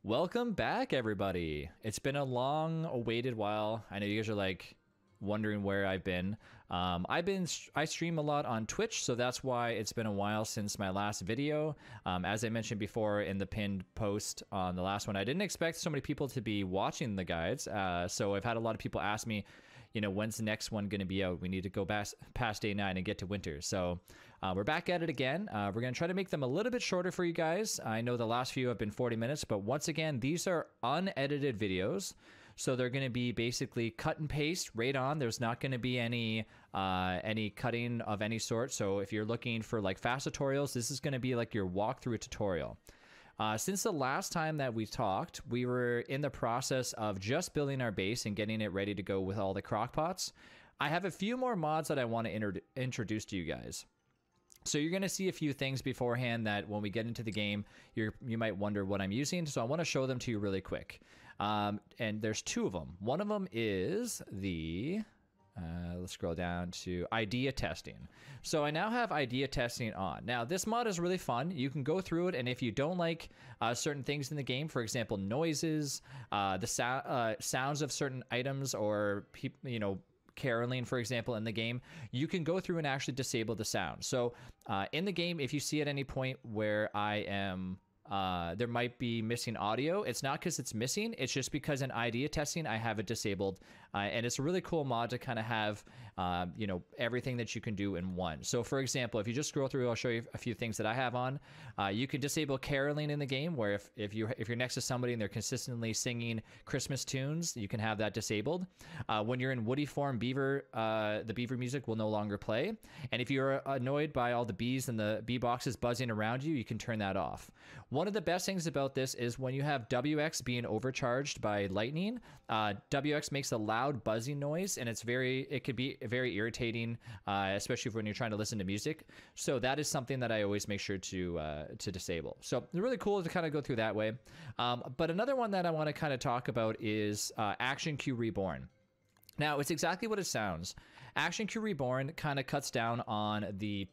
Welcome back, everybody. It's been a long awaited while. I know you guys are like wondering where I've been. I stream a lot on Twitch, so that's why it's been a while since my last video. As I mentioned before in the pinned post on the last one, I didn't expect so many people to be watching the guides. So I've had a lot of people ask me, you know, when's the next one going to be out? We need to go past day 9 and get to winter. So we're back at it again. We're going to try to make them a little bit shorter for you guys. I know the last few have been 40 minutes, but once again, these are unedited videos. So they're going to be basically cut and paste right on. There's not going to be any cutting of any sort. So if you're looking for like fast tutorials, this is going to be like your walkthrough tutorial. Since the last time that we talked, we were in the process of just building our base and getting it ready to go with all the crock pots. I have a few more mods that I want to introduce to you guys. So you're going to see a few things beforehand that when we get into the game, you might wonder what I'm using. So I want to show them to you really quick. And there's two of them. One of them is the... let's scroll down to idea testing. So I now have idea testing on. Now this mod is really fun. You can go through it, and if you don't like certain things in the game, for example, noises, the sounds of certain items, or caroling, for example, in the game, you can go through and actually disable the sound. So in the game, if you see at any point where I am there might be missing audio, it's not because it's missing, it's just because in idea testing I have it disabled, and it's a really cool mod to kind of have everything that you can do in one. So for example, if you just scroll through, I'll show you a few things that I have on. You can disable caroling in the game, where if you're next to somebody and they're consistently singing Christmas tunes, you can have that disabled. When you're in woody form, beaver, the beaver music will no longer play, and if you're annoyed by all the bees and the bee boxes buzzing around you, you can turn that off. One of the best things about this is when you have WX being overcharged by lightning, WX makes a loud buzzing noise, and it could be very irritating, especially when you're trying to listen to music. So that is something that I always make sure to disable. So it's really cool to kind of go through that way. But another one that I want to kind of talk about is Action Queue Reborn. Now, it's exactly what it sounds. Action Queue Reborn kind of cuts down on the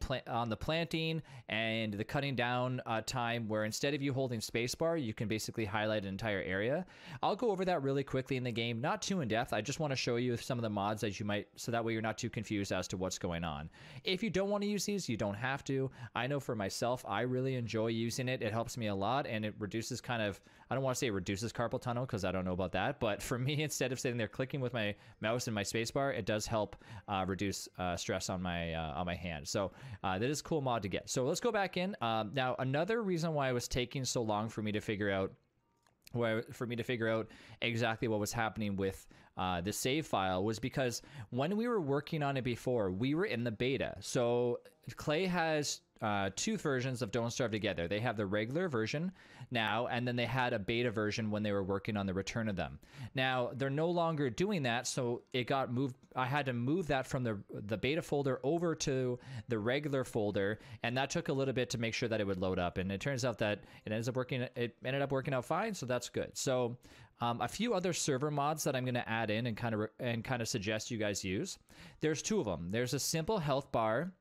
planting and the cutting down time, where instead of you holding spacebar, you can basically highlight an entire area. I'll go over that really quickly in the game, not too in depth. I just want to show you some of the mods that you might, so that way you're not too confused as to what's going on. If you don't want to use these, you don't have to. I know for myself, I really enjoy using it. It helps me a lot, and it reduces kind of, I don't want to say it reduces carpal tunnel, because I don't know about that, but for me, instead of sitting there clicking with my mouse and my spacebar, it does help reduce stress on my hand. So that is a cool mod to get. So let's go back in. Now, another reason why it was taking so long for me to figure out exactly what was happening with the save file was because when we were working on it before, we were in the beta. So Clay has two versions of Don't Starve Together. They have the regular version now, and then they had a beta version when they were working on the return of them. Now, they're no longer doing that, so it got moved. I had to move that from the beta folder over to the regular folder, and that took a little bit to make sure that it would load up. And it turns out that it ended up working out fine, so that's good. So a few other server mods that I'm going to add in and kind of suggest you guys use. There's two of them. There's a simple health bar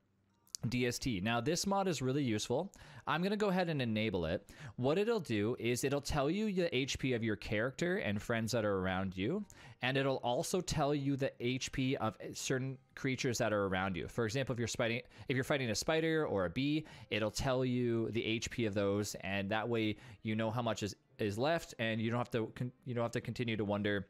DST. Now this mod is really useful. I'm going to go ahead and enable it. What it'll do is it'll tell you the HP of your character and friends that are around you, and it'll also tell you the HP of certain creatures that are around you. For example, if you're fighting a spider or a bee, it'll tell you the HP of those, and that way you know how much is left, and you don't have to continue to wonder,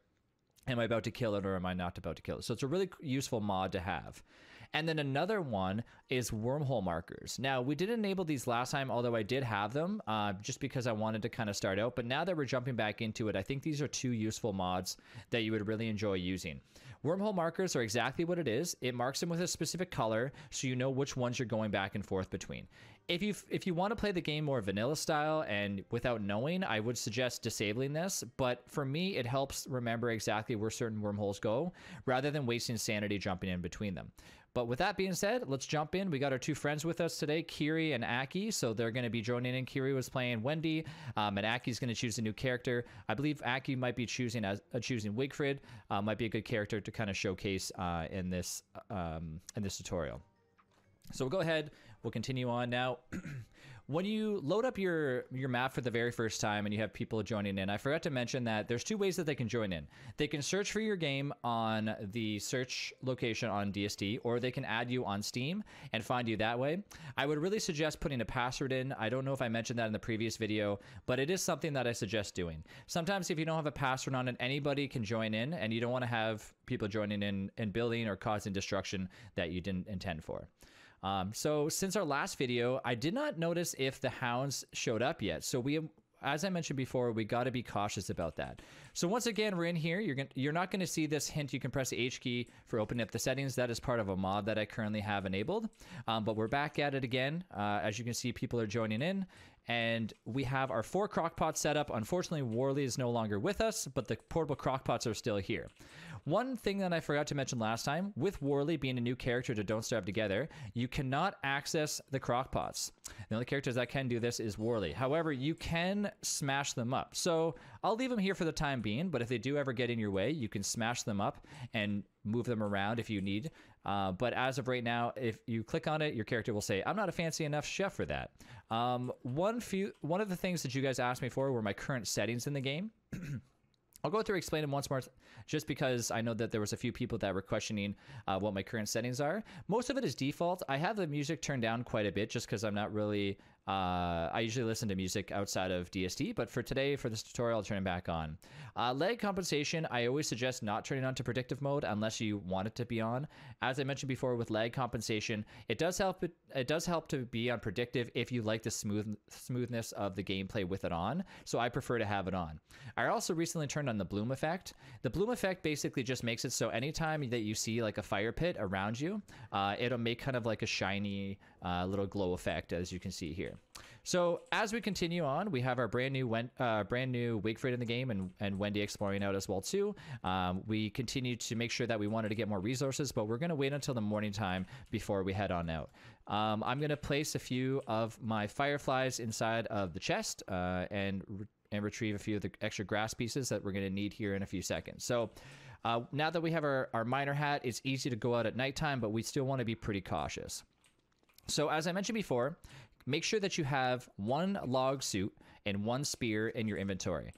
am I about to kill it or am I not about to kill it? So it's a really useful mod to have. And then another one is wormhole markers. Now, we did enable these last time, although I did have them just because I wanted to kind of start out. But now that we're jumping back into it, I think these are two useful mods that you would really enjoy using. Wormhole markers are exactly what it is. It marks them with a specific color, so you know which ones you're going back and forth between. If you want to play the game more vanilla style and without knowing, I would suggest disabling this. But for me, it helps remember exactly where certain wormholes go, rather than wasting sanity jumping in between them. But with that being said, let's jump in. We got our two friends with us today, Kiri and Aki. So they're going to be joining in. Kiri was playing Wendy, and Aki's going to choose a new character. I believe Aki might be choosing Wigfrid. Might be a good character to kind of showcase in this tutorial. So we'll go ahead. We'll continue on now. When you load up your map for the very first time and you have people joining in, I forgot to mention that there's two ways that they can join in. They can search for your game on the search location on DST, or they can add you on Steam and find you that way. I would really suggest putting a password in. I don't know if I mentioned that in the previous video, but it is something that I suggest doing. Sometimes if you don't have a password on it, anybody can join in, and you don't want to have people joining in and building or causing destruction that you didn't intend for. So since our last video, I did not notice if the hounds showed up yet. So as I mentioned before, we got to be cautious about that. So once again, we're in here. You're not going to see this hint. You can press the H key for opening up the settings. That is part of a mod that I currently have enabled. But we're back at it again. As you can see, people are joining in. And we have our 4 crockpots set up. Unfortunately, Worley is no longer with us, but the portable crockpots are still here. One thing that I forgot to mention last time, with Worley being a new character to Don't Starve Together, you cannot access the crockpots. The only characters that can do this is Worley. However, you can smash them up. So I'll leave them here for the time being, but if they do ever get in your way, you can smash them up and move them around if you need. But as of right now, if you click on it, your character will say, I'm not a fancy enough chef for that. One of the things that you guys asked me for were my current settings in the game. I'll go through and explain them once more, just because I know that there was a few people that were questioning what my current settings are. Most of it is default. I have the music turned down quite a bit just because I'm not really... I usually listen to music outside of DST, but for today, for this tutorial, I'll turn it back on. Lag compensation, I always suggest not turning on to predictive mode unless you want it to be on. As I mentioned before, with lag compensation, it does help to be on predictive if you like the smoothness of the gameplay with it on. So I prefer to have it on. I also recently turned on the bloom effect. The bloom effect basically just makes it so anytime that you see like a fire pit around you, it'll make kind of like a shiny little glow effect, as you can see here. So as we continue on, we have our brand new Wigfrid in the game, and Wendy exploring out as well too. We continue to make sure that we wanted to get more resources, but we're going to wait until the morning time before we head on out. I'm going to place a few of my fireflies inside of the chest and retrieve a few of the extra grass pieces that we're going to need here in a few seconds. So now that we have our miner hat, it's easy to go out at nighttime, but we still want to be pretty cautious. So as I mentioned before, make sure that you have 1 log suit and 1 spear in your inventory.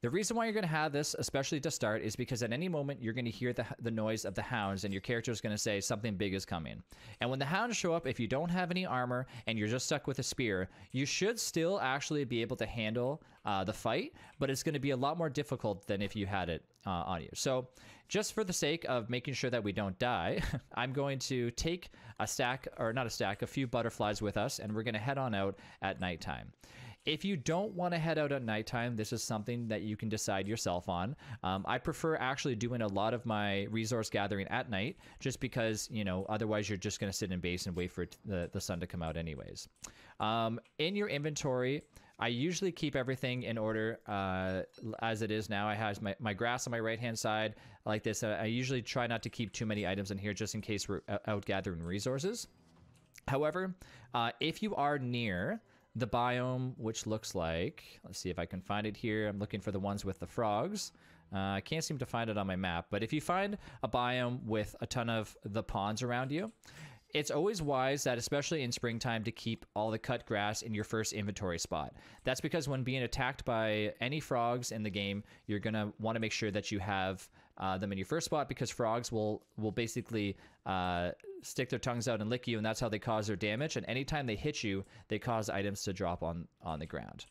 The reason why you're going to have this, especially to start, is because at any moment you're going to hear the noise of the hounds, and your character is going to say something big is coming. And when the hounds show up, if you don't have any armor and you're just stuck with a spear, you should still actually be able to handle the fight, but it's going to be a lot more difficult than if you had it on you. So just for the sake of making sure that we don't die, I'm going to take a few butterflies with us, and we're going to head on out at nighttime. If you don't want to head out at nighttime, this is something that you can decide yourself on. I prefer actually doing a lot of my resource gathering at night, just because, you know, otherwise you're just going to sit in base and wait for the sun to come out anyways. In your inventory, I usually keep everything in order as it is now. I have my grass on my right-hand side like this. I usually try not to keep too many items in here just in case we're out gathering resources. However, if you are near the biome, which looks like, let's see if I can find it here. I'm looking for the ones with the frogs. I can't seem to find it on my map, but if you find a biome with a ton of the ponds around you, it's always wise that, especially in springtime, to keep all the cut grass in your first inventory spot. That's because when being attacked by any frogs in the game, you're going to want to make sure that you have them in your first spot, because frogs will basically stick their tongues out and lick you, and that's how they cause their damage. And anytime they hit you, they cause items to drop on the ground.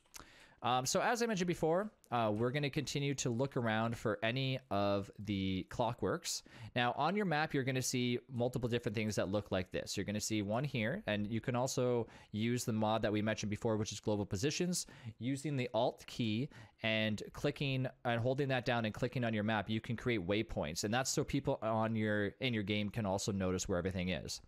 So as I mentioned before, we're going to continue to look around for any of the clockworks. Now, on your map, you're going to see multiple different things that look like this. You're going to see one here, and you can also use the mod that we mentioned before, which is global positions. Using the Alt key and clicking and holding that down and clicking on your map, you can create waypoints, and that's so people in your game can also notice where everything is.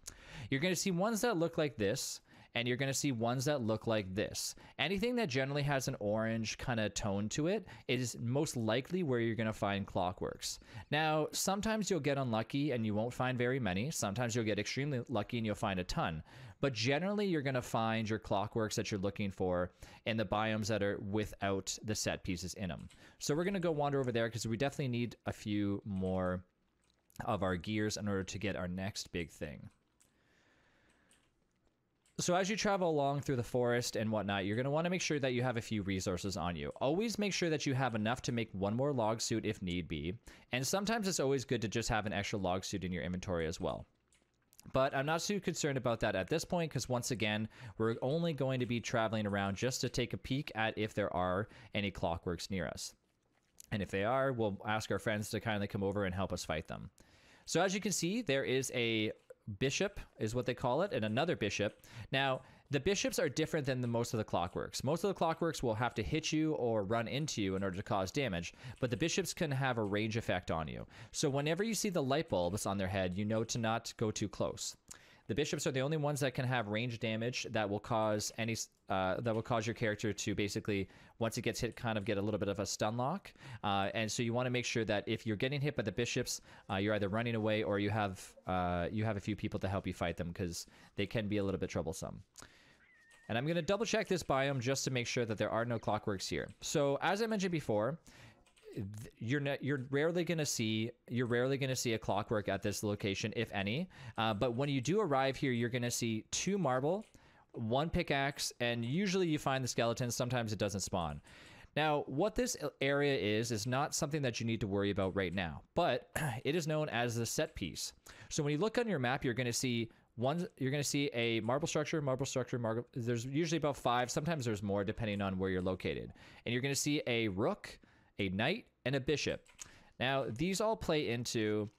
You're going to see ones that look like this, and you're going to see ones that look like this. Anything that generally has an orange kind of tone to it is most likely where you're going to find clockworks. Now, sometimes you'll get unlucky and you won't find very many. Sometimes you'll get extremely lucky and you'll find a ton. But generally, you're going to find your clockworks that you're looking for in the biomes that are without the set pieces in them. So we're going to go wander over there because we definitely need a few more of our gears in order to get our next big thing. So as you travel along through the forest and whatnot, you're going to want to make sure that you have a few resources on you. Always make sure that you have enough to make one more log suit if need be. And sometimes it's always good to just have an extra log suit in your inventory as well. But I'm not too concerned about that at this point because once again, we're only going to be traveling around just to take a peek at if there are any clockworks near us. And if they are, we'll ask our friends to kindly come over and help us fight them. So as you can see, there is a bishop is what they call it, and another bishop. Now, the bishops are different than most of the clockworks. Most of the clockworks will have to hit you or run into you in order to cause damage, but the bishops can have a range effect on you. So whenever you see the light bulbs on their head, you know to not go too close. The bishops are the only ones that can have range damage that will cause your character to basically, once it gets hit, kind of get a little bit of a stun lock. And so you want to make sure that if you're getting hit by the bishops, you're either running away or you have a few people to help you fight them because they can be a little bit troublesome. And I'm going to double check this biome just to make sure that there are no clockworks here. So as I mentioned before, you're rarely going to see a clockwork at this location, if any. But when you do arrive here, you're going to see 2 marble, 1 pickaxe, and usually you find the skeletons. Sometimes it doesn't spawn. Now, what this area is not something that you need to worry about right now, but it is known as the set piece. So when you look on your map, you're going to see a marble structure. There's usually about 5. Sometimes there's more depending on where you're located. And you're going to see a rook, a knight, and a bishop. Now, these all play into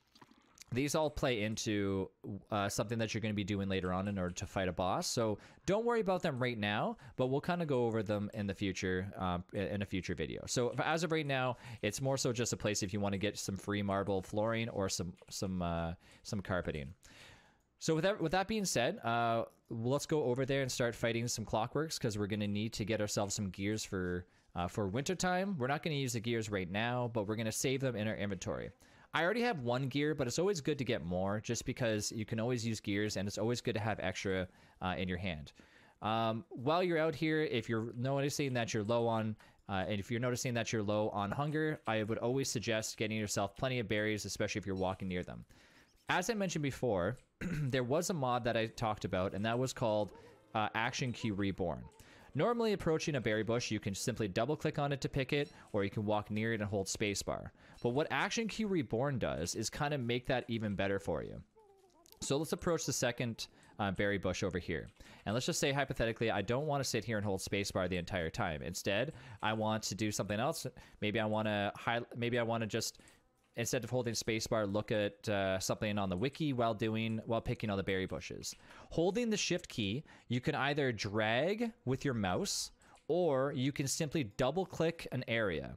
something that you're going to be doing later on in order to fight a boss. So don't worry about them right now, but we'll kind of go over them in the future, in a future video. So as of right now, it's more so just a place if you want to get some free marble flooring or some carpeting. So with that being said, let's go over there and start fighting some clockworks because we're going to need to get ourselves some gears for wintertime. We're not going to use the gears right now, but we're going to save them in our inventory. I already have 1 gear, but it's always good to get more just because you can always use gears and it's always good to have extra in your hand. While you're out here, if you're noticing that you're low on hunger, I would always suggest getting yourself plenty of berries, especially if you're walking near them. As I mentioned before, there was a mod that I talked about, and that was called Action Queue Reborn. Normally, approaching a berry bush, you can simply double-click on it to pick it, or you can walk near it and hold spacebar. But what Action Queue Reborn does is kind of make that even better for you. So let's approach the second berry bush over here. And let's just say, hypothetically, I don't want to sit here and hold spacebar the entire time. Instead, I want to do something else. Maybe I want to just, instead of holding spacebar, look at something on the wiki while picking all the berry bushes. Holding the shift key, you can either drag with your mouse or you can simply double click an area.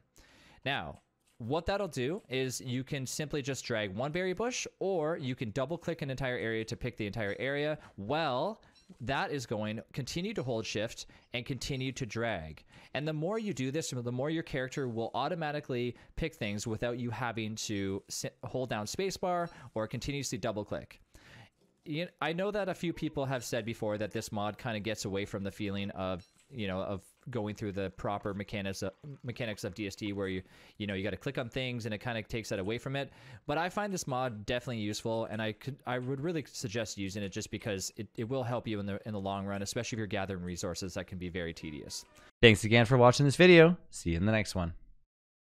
Now, what that'll do is you can simply just drag 1 berry bush, or you can double click an entire area to pick the entire area. Well, that is going to continue to hold shift and continue to drag. And the more you do this, the more your character will automatically pick things without you having to hold down spacebar or continuously double click. I know that a few people have said before that this mod kind of gets away from the feeling of going through the proper mechanics of DST, where you got to click on things and it kind of takes that away from it. But I find this mod definitely useful, and I would really suggest using it just because it will help you in the long run, especially if you're gathering resources that can be very tedious. Thanks again for watching this video. See you in the next one.